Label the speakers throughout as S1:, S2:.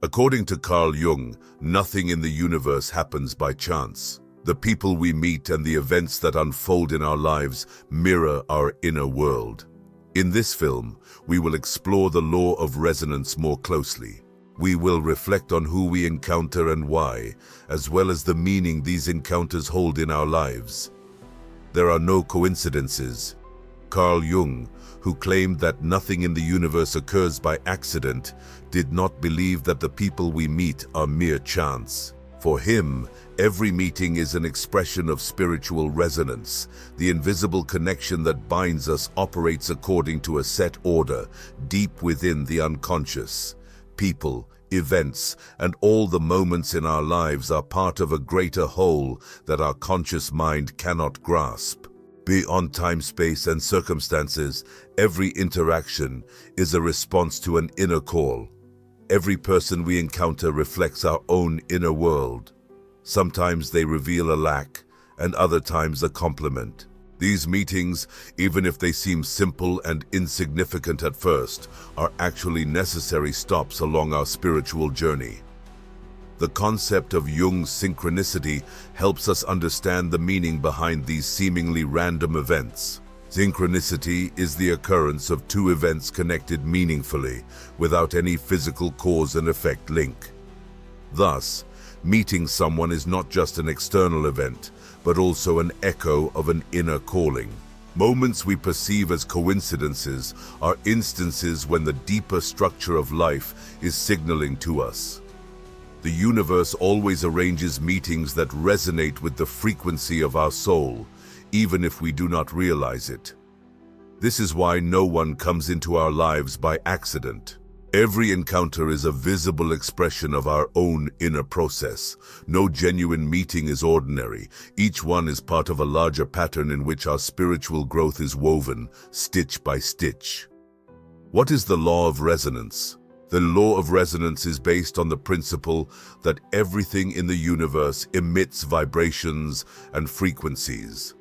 S1: According to Carl Jung, nothing in the universe happens by chance. The people we meet and the events that unfold in our lives mirror our inner world. In this film, we will explore the law of resonance more closely. We will reflect on who we encounter and why, as well as the meaning these encounters hold in our lives. There are no coincidences. Carl Jung, who claimed that nothing in the universe occurs by accident, did not believe that the people we meet are mere chance. For him, every meeting is an expression of spiritual resonance. The invisible connection that binds us operates according to a set order, deep within the unconscious. People, events, and all the moments in our lives are part of a greater whole that our conscious mind cannot grasp. Beyond time, space, and circumstances, every interaction is a response to an inner call. Every person we encounter reflects our own inner world. Sometimes they reveal a lack, and other times a compliment. These meetings, even if they seem simple and insignificant at first, are actually necessary stops along our spiritual journey. The concept of Jung's synchronicity helps us understand the meaning behind these seemingly random events. Synchronicity is the occurrence of two events connected meaningfully, without any physical cause and effect link. Thus, meeting someone is not just an external event, but also an echo of an inner calling. Moments we perceive as coincidences are instances when the deeper structure of life is signaling to us. The universe always arranges meetings that resonate with the frequency of our soul, even if we do not realize it. This is why no one comes into our lives by accident. Every encounter is a visible expression of our own inner process. No genuine meeting is ordinary. Each one is part of a larger pattern in which our spiritual growth is woven, stitch by stitch. What is the law of resonance? The law of resonance is based on the principle that everything in the universe emits vibrations and frequencies.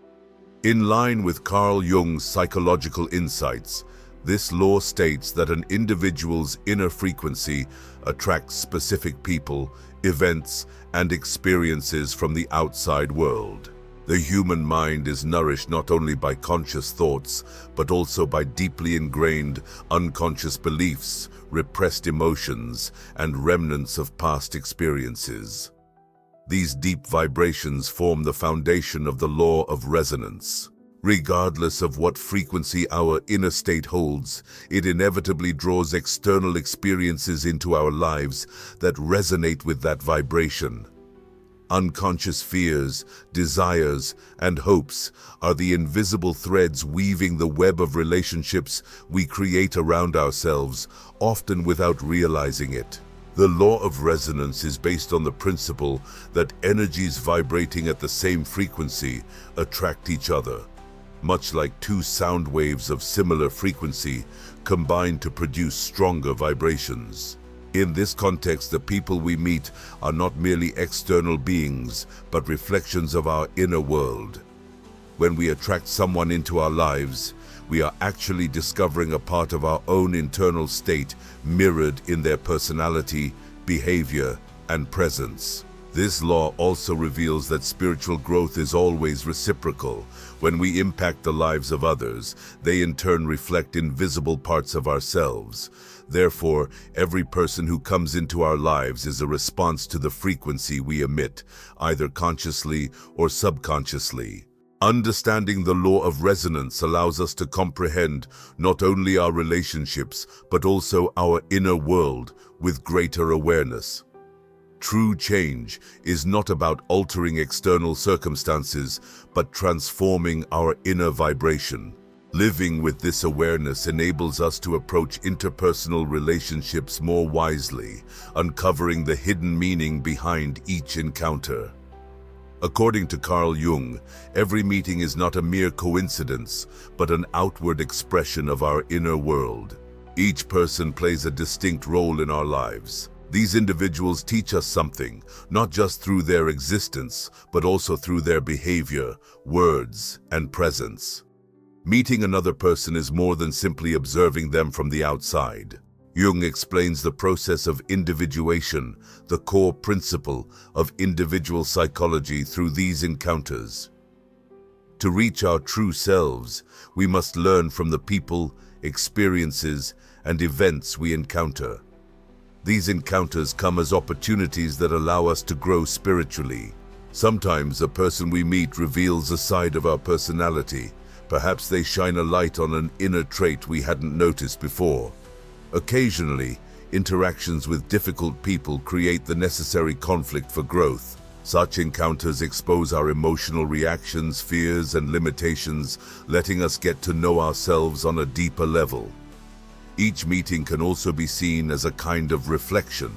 S1: In line with Carl Jung's psychological insights, this law states that an individual's inner frequency attracts specific people, events, and experiences from the outside world. The human mind is nourished not only by conscious thoughts, but also by deeply ingrained unconscious beliefs, repressed emotions, and remnants of past experiences. These deep vibrations form the foundation of the law of resonance. Regardless of what frequency our inner state holds, it inevitably draws external experiences into our lives that resonate with that vibration. Unconscious fears, desires, and hopes are the invisible threads weaving the web of relationships we create around ourselves, often without realizing it. The law of resonance is based on the principle that energies vibrating at the same frequency attract each other, much like two sound waves of similar frequency combine to produce stronger vibrations. In this context, the people we meet are not merely external beings, but reflections of our inner world. When we attract someone into our lives, we are actually discovering a part of our own internal state mirrored in their personality, behavior, and presence. This law also reveals that spiritual growth is always reciprocal. When we impact the lives of others, they in turn reflect invisible parts of ourselves. Therefore, every person who comes into our lives is a response to the frequency we emit, either consciously or subconsciously. Understanding the law of resonance allows us to comprehend not only our relationships, but also our inner world with greater awareness. True change is not about altering external circumstances, but transforming our inner vibration. Living with this awareness enables us to approach interpersonal relationships more wisely, uncovering the hidden meaning behind each encounter. According to Carl Jung, every meeting is not a mere coincidence, but an outward expression of our inner world. Each person plays a distinct role in our lives. These individuals teach us something, not just through their existence, but also through their behavior, words, and presence. Meeting another person is more than simply observing them from the outside. Jung explains the process of individuation, the core principle of individual psychology through these encounters. To reach our true selves, we must learn from the people, experiences, and events we encounter. These encounters come as opportunities that allow us to grow spiritually. Sometimes a person we meet reveals a side of our personality. Perhaps they shine a light on an inner trait we hadn't noticed before. Occasionally, interactions with difficult people create the necessary conflict for growth. Such encounters expose our emotional reactions, fears, and limitations, letting us get to know ourselves on a deeper level. Each meeting can also be seen as a kind of reflection.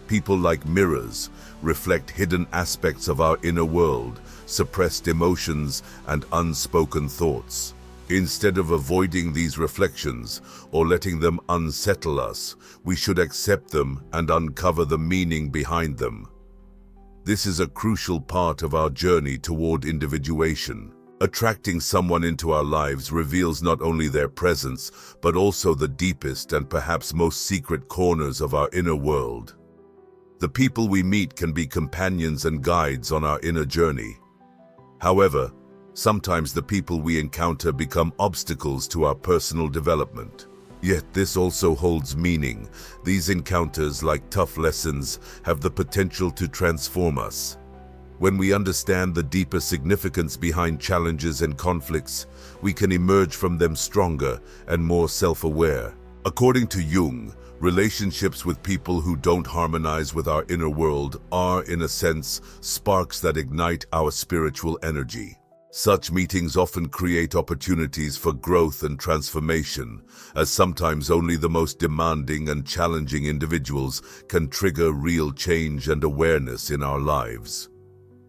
S1: People, like mirrors, reflect hidden aspects of our inner world, suppressed emotions, and unspoken thoughts. Instead of avoiding these reflections or letting them unsettle us, we should accept them and uncover the meaning behind them. This is a crucial part of our journey toward individuation. Attracting someone into our lives reveals not only their presence, but also the deepest and perhaps most secret corners of our inner world. The people we meet can be companions and guides on our inner journey. However, sometimes the people we encounter become obstacles to our personal development. Yet this also holds meaning. These encounters, like tough lessons, have the potential to transform us. When we understand the deeper significance behind challenges and conflicts, we can emerge from them stronger and more self-aware. According to Jung, relationships with people who don't harmonize with our inner world are, in a sense, sparks that ignite our spiritual energy. Such meetings often create opportunities for growth and transformation, as sometimes only the most demanding and challenging individuals can trigger real change and awareness in our lives.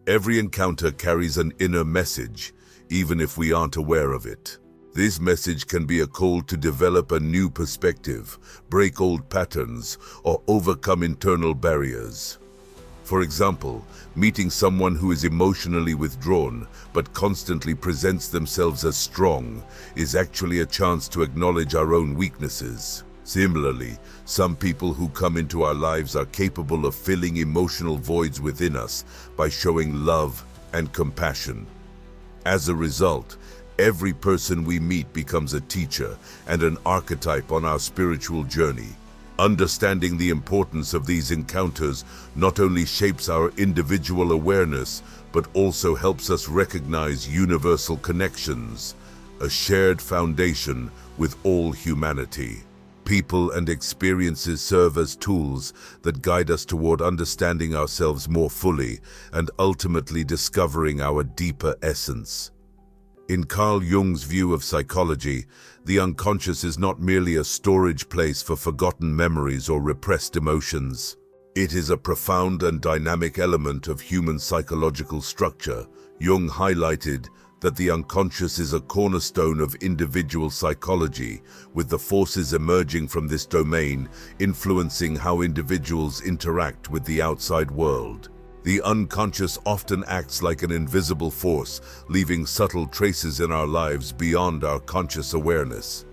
S1: Every encounter carries an inner message, even if we aren't aware of it. This message can be a call to develop a new perspective, break old patterns, or overcome internal barriers. For example, meeting someone who is emotionally withdrawn but constantly presents themselves as strong is actually a chance to acknowledge our own weaknesses. Similarly, some people who come into our lives are capable of filling emotional voids within us by showing love and compassion. As a result, every person we meet becomes a teacher and an archetype on our spiritual journey. Understanding the importance of these encounters not only shapes our individual awareness, but also helps us recognize universal connections, a shared foundation with all humanity. People and experiences serve as tools that guide us toward understanding ourselves more fully and ultimately discovering our deeper essence. In Carl Jung's view of psychology, the unconscious is not merely a storage place for forgotten memories or repressed emotions. It is a profound and dynamic element of human psychological structure. Jung highlighted that the unconscious is a cornerstone of individual psychology, with the forces emerging from this domain influencing how individuals interact with the outside world. The unconscious often acts like an invisible force, leaving subtle traces in our lives beyond our conscious awareness.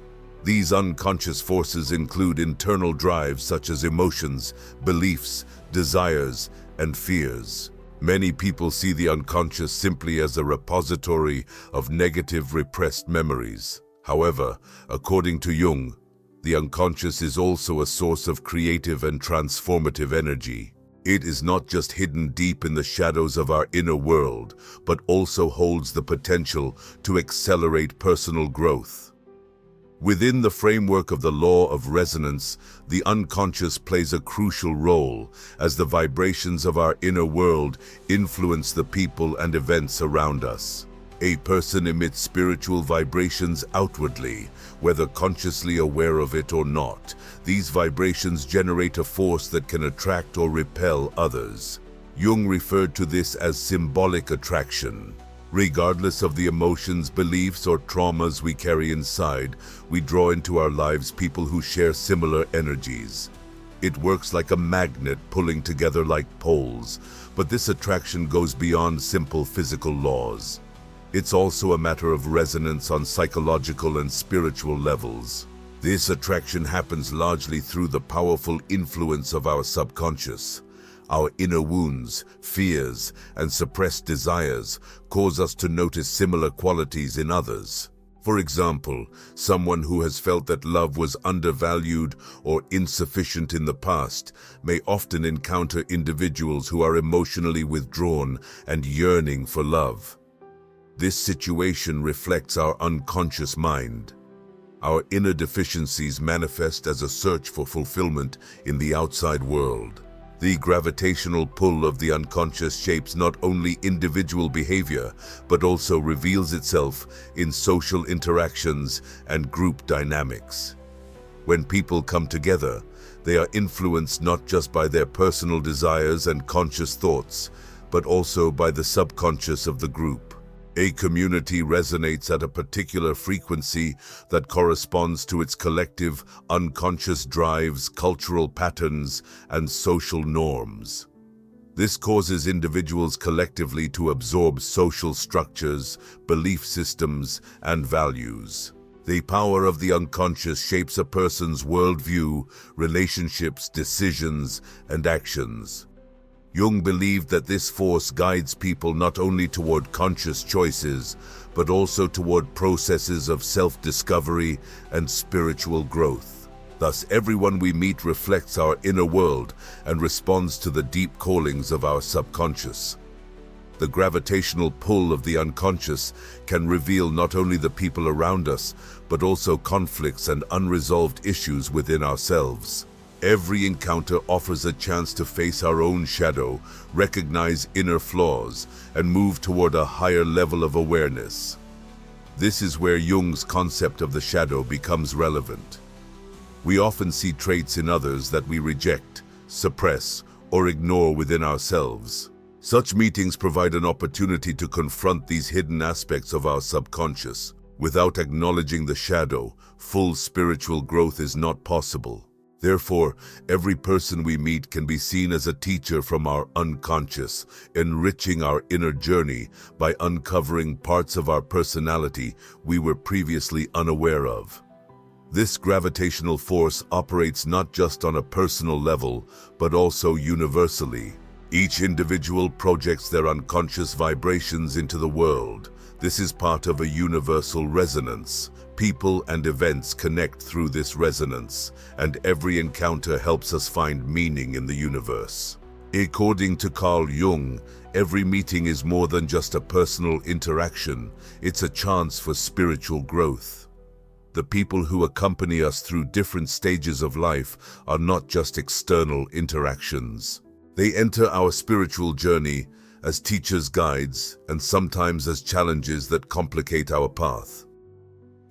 S1: These unconscious forces include internal drives such as emotions, beliefs, desires, and fears. Many people see the unconscious simply as a repository of negative repressed memories. However, according to Jung, the unconscious is also a source of creative and transformative energy. It is not just hidden deep in the shadows of our inner world, but also holds the potential to accelerate personal growth. Within the framework of the law of resonance, the unconscious plays a crucial role as the vibrations of our inner world influence the people and events around us. A person emits spiritual vibrations outwardly, whether consciously aware of it or not. These vibrations generate a force that can attract or repel others. Jung referred to this as symbolic attraction. Regardless of the emotions, beliefs, or traumas we carry inside, we draw into our lives people who share similar energies. It works like a magnet, pulling together like poles, but this attraction goes beyond simple physical laws. It's also a matter of resonance on psychological and spiritual levels. This attraction happens largely through the powerful influence of our subconscious. Our inner wounds, fears, and suppressed desires cause us to notice similar qualities in others. For example, someone who has felt that love was undervalued or insufficient in the past may often encounter individuals who are emotionally withdrawn and yearning for love. This situation reflects our unconscious mind. Our inner deficiencies manifest as a search for fulfillment in the outside world. The gravitational pull of the unconscious shapes not only individual behavior, but also reveals itself in social interactions and group dynamics. When people come together, they are influenced not just by their personal desires and conscious thoughts, but also by the subconscious of the group. A community resonates at a particular frequency that corresponds to its collective unconscious drives, cultural patterns, and social norms. This causes individuals collectively to absorb social structures, belief systems, and values. The power of the unconscious shapes a person's worldview, relationships, decisions, and actions. Jung believed that this force guides people not only toward conscious choices, but also toward processes of self-discovery and spiritual growth. Thus, everyone we meet reflects our inner world and responds to the deep callings of our subconscious. The gravitational pull of the unconscious can reveal not only the people around us, but also conflicts and unresolved issues within ourselves. Every encounter offers a chance to face our own shadow, recognize inner flaws, and move toward a higher level of awareness. This is where Jung's concept of the shadow becomes relevant. We often see traits in others that we reject, suppress, or ignore within ourselves. Such meetings provide an opportunity to confront these hidden aspects of our subconscious. Without acknowledging the shadow, full spiritual growth is not possible. Therefore, every person we meet can be seen as a teacher from our unconscious, enriching our inner journey by uncovering parts of our personality we were previously unaware of. This gravitational force operates not just on a personal level, but also universally. Each individual projects their unconscious vibrations into the world. This is part of a universal resonance. People and events connect through this resonance, and every encounter helps us find meaning in the universe. According to Carl Jung, every meeting is more than just a personal interaction, it's a chance for spiritual growth. The people who accompany us through different stages of life are not just external interactions. They enter our spiritual journey as teachers, guides, and sometimes as challenges that complicate our path.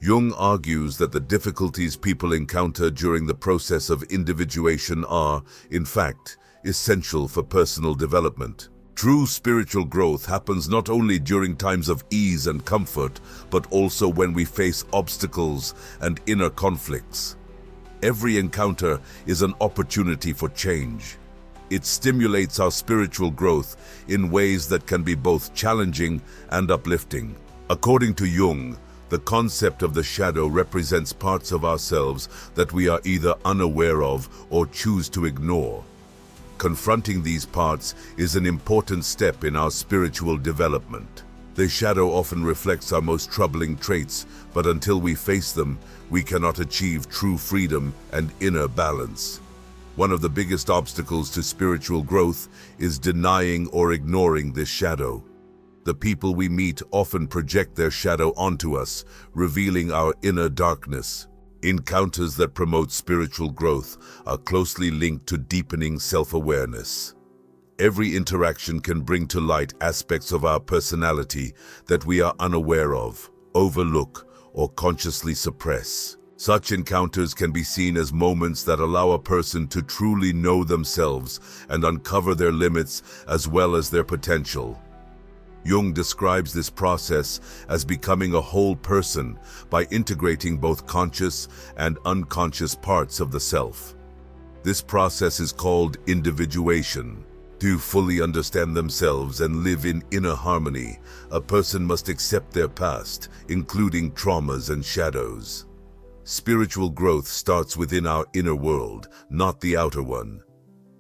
S1: Jung argues that the difficulties people encounter during the process of individuation are, in fact, essential for personal development. True spiritual growth happens not only during times of ease and comfort, but also when we face obstacles and inner conflicts. Every encounter is an opportunity for change. It stimulates our spiritual growth in ways that can be both challenging and uplifting. According to Jung, the concept of the shadow represents parts of ourselves that we are either unaware of or choose to ignore. Confronting these parts is an important step in our spiritual development. The shadow often reflects our most troubling traits, but until we face them, we cannot achieve true freedom and inner balance. One of the biggest obstacles to spiritual growth is denying or ignoring this shadow. The people we meet often project their shadow onto us, revealing our inner darkness. Encounters that promote spiritual growth are closely linked to deepening self-awareness. Every interaction can bring to light aspects of our personality that we are unaware of, overlook, or consciously suppress. Such encounters can be seen as moments that allow a person to truly know themselves and uncover their limits as well as their potential. Jung describes this process as becoming a whole person by integrating both conscious and unconscious parts of the self. This process is called individuation. To fully understand themselves and live in inner harmony, a person must accept their past, including traumas and shadows. Spiritual growth starts within our inner world, not the outer one.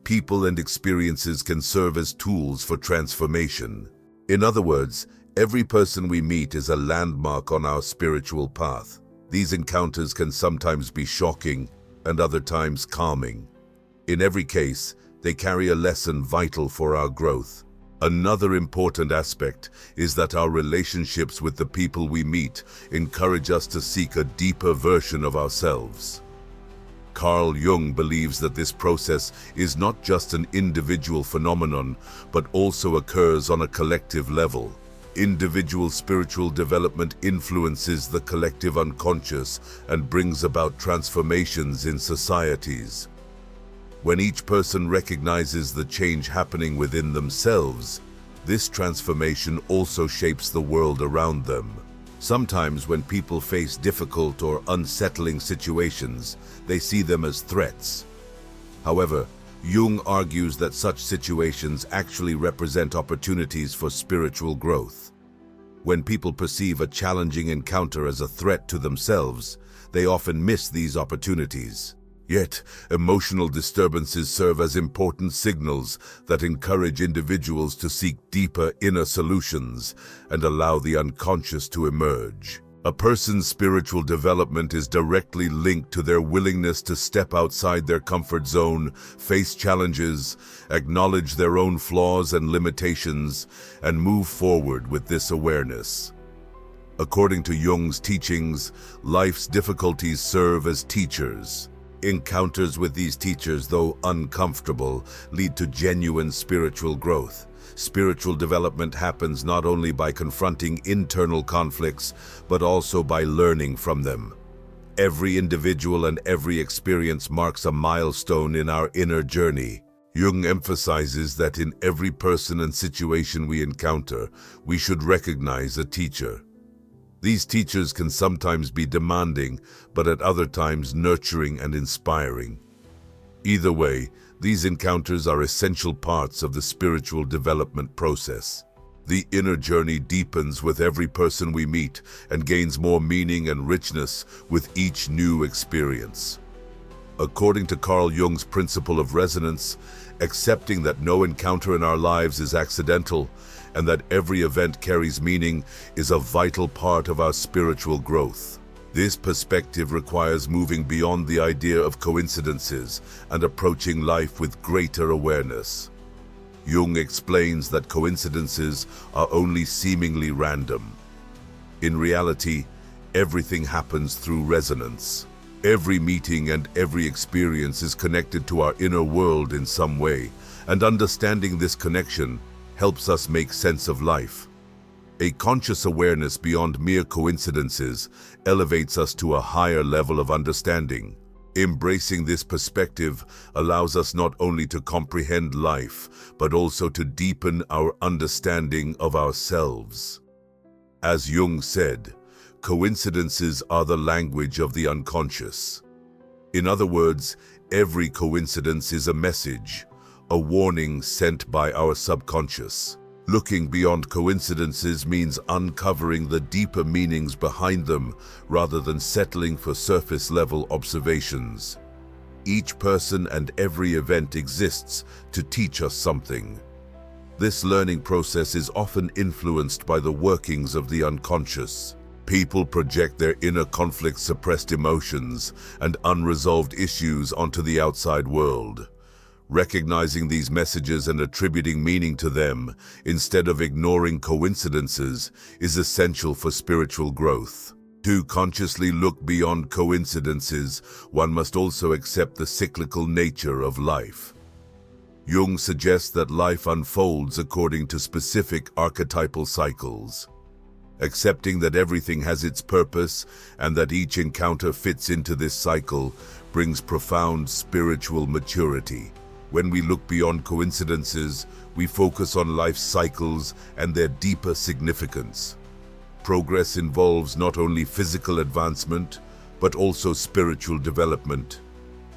S1: People and experiences can serve as tools for transformation. In other words, every person we meet is a landmark on our spiritual path. These encounters can sometimes be shocking and other times calming. In every case, they carry a lesson vital for our growth. Another important aspect is that our relationships with the people we meet encourage us to seek a deeper version of ourselves. Carl Jung believes that this process is not just an individual phenomenon, but also occurs on a collective level. Individual spiritual development influences the collective unconscious and brings about transformations in societies. When each person recognizes the change happening within themselves, this transformation also shapes the world around them. Sometimes when people face difficult or unsettling situations, they see them as threats. However, Jung argues that such situations actually represent opportunities for spiritual growth. When people perceive a challenging encounter as a threat to themselves, they often miss these opportunities. Yet, emotional disturbances serve as important signals that encourage individuals to seek deeper inner solutions and allow the unconscious to emerge. A person's spiritual development is directly linked to their willingness to step outside their comfort zone, face challenges, acknowledge their own flaws and limitations, and move forward with this awareness. According to Jung's teachings, life's difficulties serve as teachers. Encounters with these teachers, though uncomfortable, lead to genuine spiritual growth. Spiritual development happens not only by confronting internal conflicts, but also by learning from them. Every individual and every experience marks a milestone in our inner journey. Jung emphasizes that in every person and situation we encounter, we should recognize a teacher. These teachers can sometimes be demanding, but at other times nurturing and inspiring. Either way, these encounters are essential parts of the spiritual development process. The inner journey deepens with every person we meet and gains more meaning and richness with each new experience. According to Carl Jung's principle of resonance, accepting that no encounter in our lives is accidental and that every event carries meaning is a vital part of our spiritual growth. This perspective requires moving beyond the idea of coincidences and approaching life with greater awareness. Jung explains that coincidences are only seemingly random. In reality, everything happens through resonance. Every meeting and every experience is connected to our inner world in some way, and understanding this connection helps us make sense of life. A conscious awareness beyond mere coincidences elevates us to a higher level of understanding. Embracing this perspective allows us not only to comprehend life, but also to deepen our understanding of ourselves. As Jung said, coincidences are the language of the unconscious. In other words, every coincidence is a message, a warning sent by our subconscious. Looking beyond coincidences means uncovering the deeper meanings behind them rather than settling for surface-level observations. Each person and every event exists to teach us something. This learning process is often influenced by the workings of the unconscious. People project their inner conflicts, suppressed emotions, and unresolved issues onto the outside world. Recognizing these messages and attributing meaning to them, instead of ignoring coincidences, is essential for spiritual growth. To consciously look beyond coincidences, one must also accept the cyclical nature of life. Jung suggests that life unfolds according to specific archetypal cycles. Accepting that everything has its purpose and that each encounter fits into this cycle brings profound spiritual maturity. When we look beyond coincidences, we focus on life's cycles and their deeper significance. Progress involves not only physical advancement, but also spiritual development.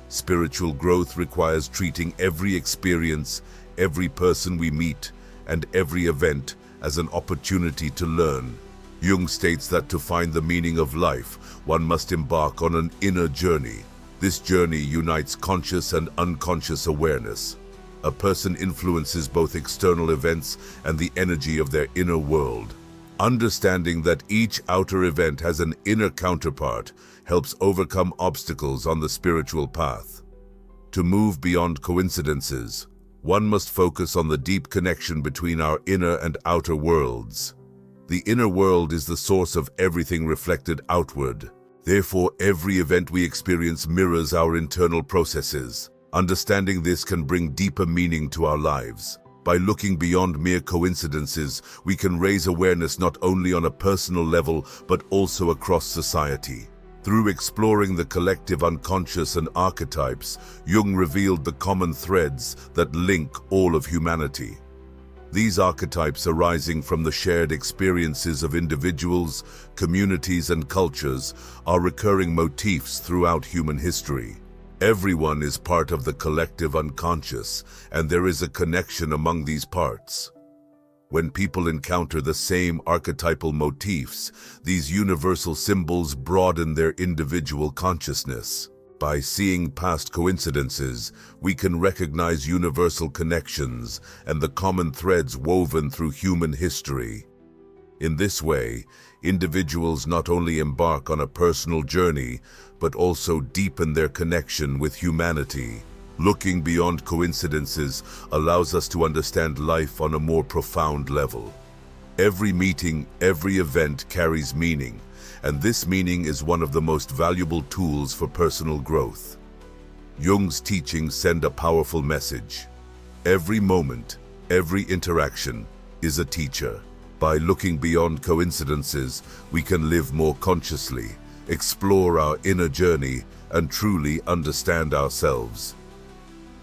S1: Spiritual growth requires treating every experience, every person we meet, and every event as an opportunity to learn. Jung states that to find the meaning of life, one must embark on an inner journey. This journey unites conscious and unconscious awareness. A person influences both external events and the energy of their inner world. Understanding that each outer event has an inner counterpart helps overcome obstacles on the spiritual path. To move beyond coincidences, one must focus on the deep connection between our inner and outer worlds. The inner world is the source of everything reflected outward. Therefore, every event we experience mirrors our internal processes. Understanding this can bring deeper meaning to our lives. By looking beyond mere coincidences, we can raise awareness not only on a personal level, but also across society. Through exploring the collective unconscious and archetypes, Jung revealed the common threads that link all of humanity. These archetypes arising from the shared experiences of individuals, communities, and cultures are recurring motifs throughout human history. Everyone is part of the collective unconscious, and there is a connection among these parts. When people encounter the same archetypal motifs, these universal symbols broaden their individual consciousness. By seeing past coincidences, we can recognize universal connections and the common threads woven through human history. In this way, individuals not only embark on a personal journey, but also deepen their connection with humanity. Looking beyond coincidences allows us to understand life on a more profound level. Every meeting, every event carries meaning, and this meaning is one of the most valuable tools for personal growth. Jung's teachings send a powerful message. Every moment, every interaction is a teacher. By looking beyond coincidences, we can live more consciously, explore our inner journey, and truly understand ourselves.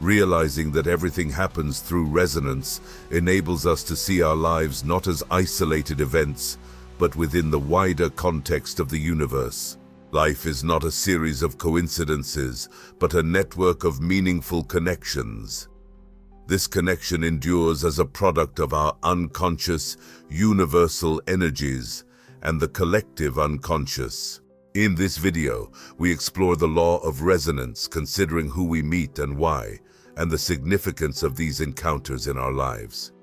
S1: Realizing that everything happens through resonance enables us to see our lives not as isolated events, but within the wider context of the universe. Life is not a series of coincidences, but a network of meaningful connections. This connection endures as a product of our unconscious, universal energies and the collective unconscious. In this video, we explore the law of resonance, considering who we meet and why, and the significance of these encounters in our lives.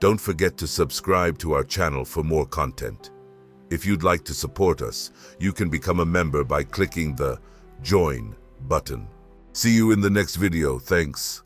S1: Don't forget to subscribe to our channel for more content. If you'd like to support us, you can become a member by clicking the Join button. See you in the next video. Thanks.